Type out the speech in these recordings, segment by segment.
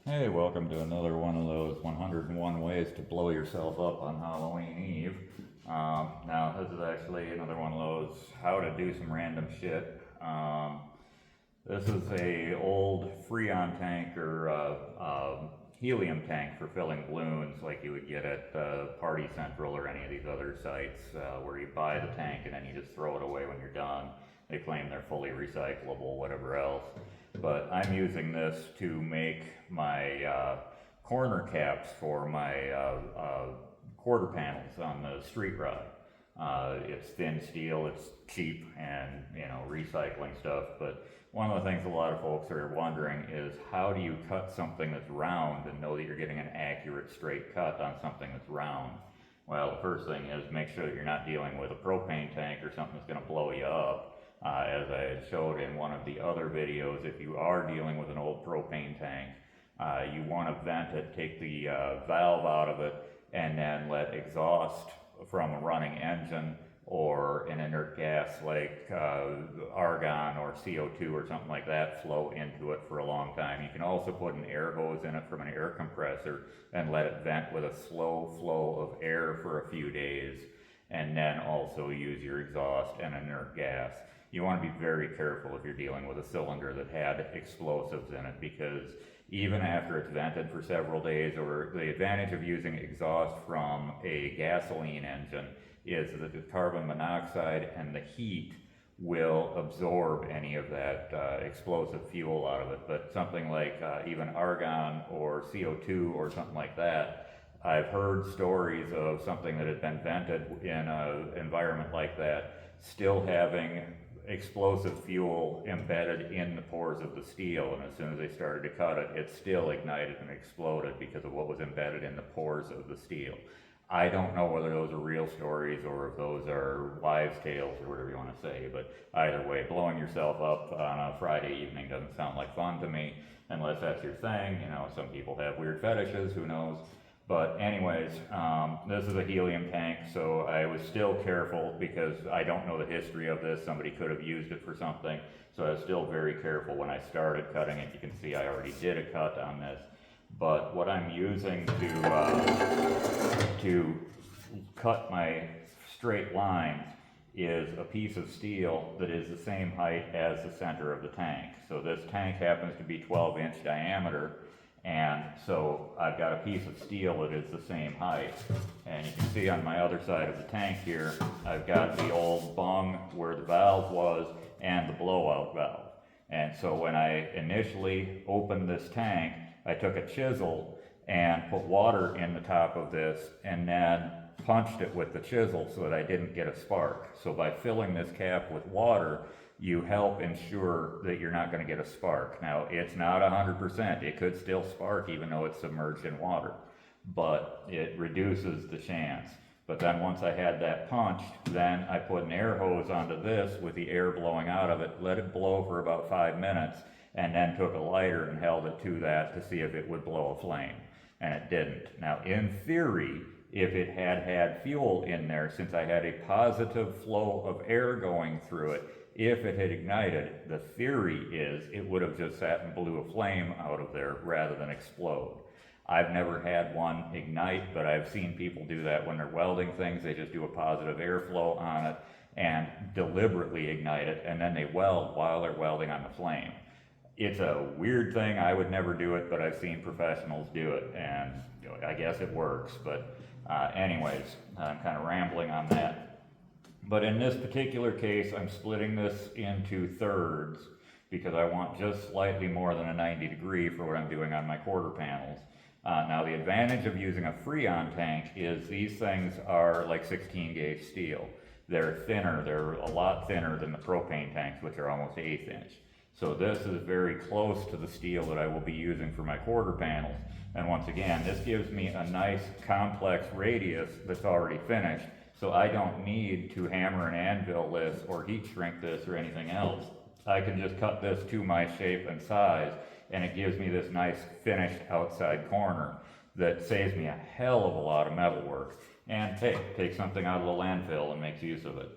Hey, welcome to another one of those 101 ways to blow yourself up on Halloween Eve. Now, this is actually another one of those how to do some random shit. This is a old freon tank or helium tank for filling balloons like you would get at Party Central or any of these other sites where you buy the tank and then you just throw it away when you're done. They claim they're fully recyclable, whatever else. But I'm using this to make my corner caps for my quarter panels on the street rod. It's thin steel, it's cheap, and recycling stuff. But one of the things a lot of folks are wondering is how do you cut something that's round and know that you're getting an accurate straight cut on something that's round? Well, the first thing is make sure that you're not dealing with a propane tank or something that's going to blow you up. As I showed in one of the other videos, if you are dealing with an old propane tank, you want to vent it, take the valve out of it, and then let exhaust from a running engine or an inert gas like argon or CO2 or something like that flow into it for a long time. You can also put an air hose in it from an air compressor and let it vent with a slow flow of air for a few days, and then also use your exhaust and inert gas. You want to be very careful if you're dealing with a cylinder that had explosives in it, because even after it's vented for several days, or the advantage of using exhaust from a gasoline engine is that the carbon monoxide and the heat will absorb any of that explosive fuel out of it. But something like even argon or CO2 or something like that, I've heard stories of something that had been vented in an environment like that still having explosive fuel embedded in the pores of the steel, and as soon as they started to cut it, it still ignited and exploded because of what was embedded in the pores of the steel. I don't know whether those are real stories or if those are wives' tales or whatever you want to say, but either way, blowing yourself up on a Friday evening doesn't sound like fun to me, unless that's your thing. Some people have weird fetishes, who knows. But anyways, this is a helium tank, so I was still careful because I don't know the history of this. Somebody could have used it for something, so I was still very careful when I started cutting it. You can see I already did a cut on this. But what I'm using to cut my straight lines is a piece of steel that is the same height as the center of the tank. So this tank happens to be 12-inch diameter, and so I've got a piece of steel that is the same height. And you can see on my other side of the tank here, I've got the old bung where the valve was and the blowout valve. And so when I initially opened this tank, I took a chisel and put water in the top of this and then punched it with the chisel so that I didn't get a spark. So by filling this cap with water, you help ensure that you're not going to get a spark. Now, it's not 100%. It could still spark even though it's submerged in water, but it reduces the chance. But then once I had that punched, then I put an air hose onto this with the air blowing out of it, let it blow for about 5 minutes, and then took a lighter and held it to that to see if it would blow a flame. And it didn't. Now, in theory, if it had fuel in there, since I had a positive flow of air going through it, if it had ignited, the theory is it would have just sat and blew a flame out of there rather than explode. I've never had one ignite, but I've seen people do that when they're welding things. They just do a positive airflow on it and deliberately ignite it, and then they weld while they're welding on the flame. It's a weird thing. I would never do it, but I've seen professionals do it, and I guess it works. But anyways, I'm kind of rambling on that. But in this particular case, I'm splitting this into thirds because I want just slightly more than a 90 degree for what I'm doing on my quarter panels. Now, the advantage of using a freon tank is these things are like 16 gauge steel. They're thinner. They're a lot thinner than the propane tanks, which are almost 1/8 inch. So this is very close to the steel that I will be using for my quarter panels. And once again, this gives me a nice complex radius that's already finished. So I don't need to hammer and anvil this or heat shrink this or anything else. I can just cut this to my shape and size, and it gives me this nice finished outside corner that saves me a hell of a lot of metal work. And hey, take something out of the landfill and makes use of it.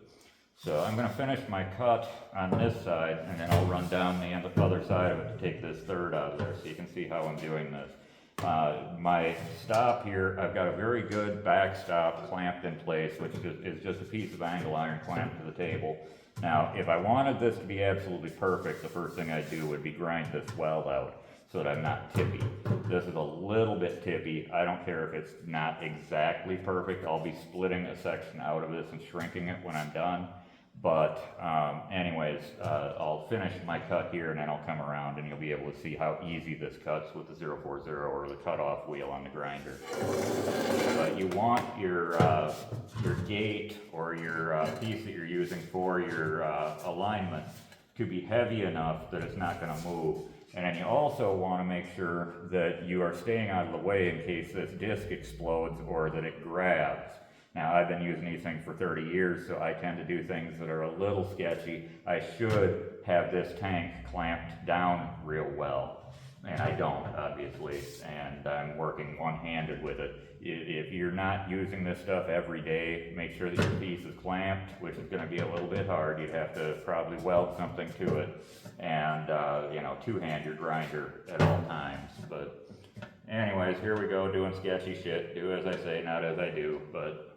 So I'm going to finish my cut on this side, and then I'll run down the other side of it to take this third out of there so you can see how I'm doing this. My stop here, I've got a very good back stop clamped in place, which is just a piece of angle iron clamped to the table. Now, if I wanted this to be absolutely perfect, the first thing I'd do would be grind this weld out so that I'm not tippy. This is a little bit tippy. I don't care if it's not exactly perfect. I'll be splitting a section out of this and shrinking it when I'm done. But anyways, I'll finish my cut here and then I'll come around and you'll be able to see how easy this cuts with the 040 or the cutoff wheel on the grinder. But you want your gate or your piece that you're using for your alignment to be heavy enough that it's not going to move. And then you also want to make sure that you are staying out of the way in case this disc explodes or that it grabs. Now, I've been using these things for 30 years, so I tend to do things that are a little sketchy. I should have this tank clamped down real well, and I don't, obviously, and I'm working one-handed with it. If you're not using this stuff every day, make sure that your piece is clamped, which is going to be a little bit hard. You'd have to probably weld something to it, and you know, two-hand your grinder at all times. But anyways, here we go, doing sketchy shit. Do as I say, not as I do, but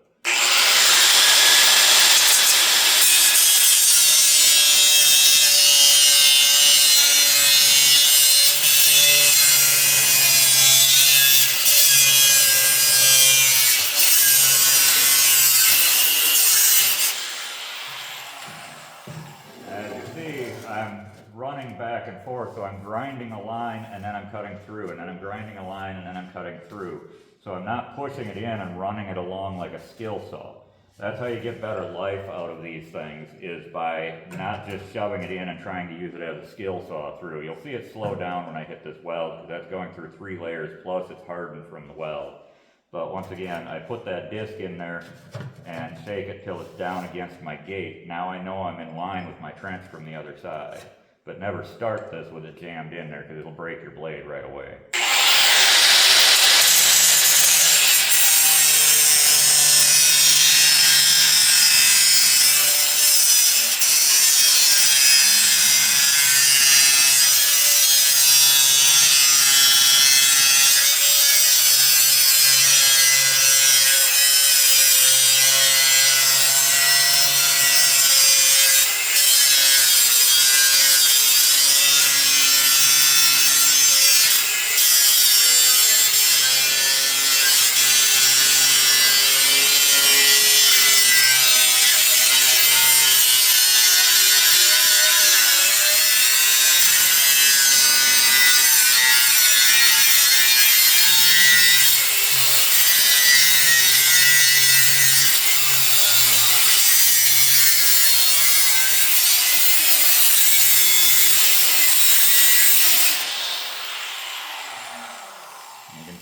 I'm running back and forth, so I'm grinding a line and then I'm cutting through, and then I'm grinding a line and then I'm cutting through. So I'm not pushing it in and running it along like a skill saw. That's how you get better life out of these things, is by not just shoving it in and trying to use it as a skill saw through. You'll see it slow down when I hit this weld, because that's going through 3 layers, plus it's hardened from the weld. But once again, I put that disc in there and shake it till it's down against my gate. Now I know I'm in line with my trench from the other side. But never start this with it jammed in there, because it'll break your blade right away.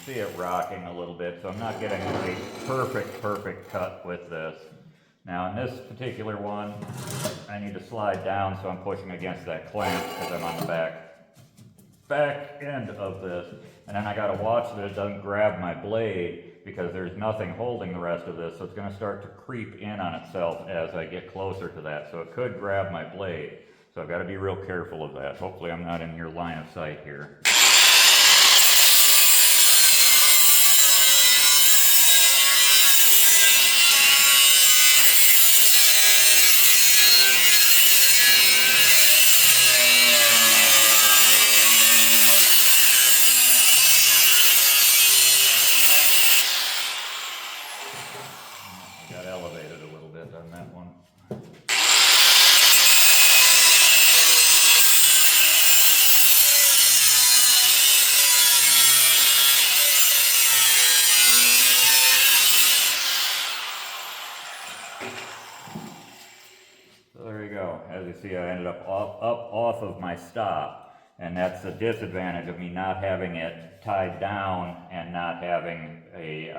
See it rocking a little bit, so I'm not getting a perfect cut with this. Now in this particular one, I need to slide down, so I'm pushing against that clamp because I'm on the back end of this. And then I gotta watch that it doesn't grab my blade, because there's nothing holding the rest of this, so it's gonna start to creep in on itself as I get closer to that. So it could grab my blade. So I've gotta be real careful of that. Hopefully I'm not in your line of sight here. Got elevated a little bit on that one. So there you go. As you see, I ended up off of my stop, and that's the disadvantage of me not having it tied down and not having a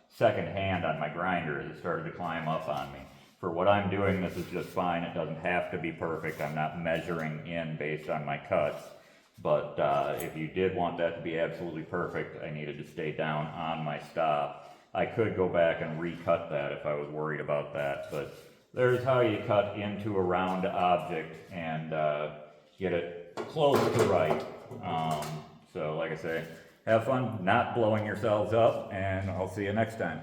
second hand on my grinder as it started to climb up on me. For what I'm doing, this is just fine. It doesn't have to be perfect. I'm not measuring in based on my cuts. But if you did want that to be absolutely perfect, I needed to stay down on my stop. I could go back and recut that if I was worried about that, but there's how you cut into a round object and get it close to right. So like I say, have fun not blowing yourselves up, and I'll see you next time.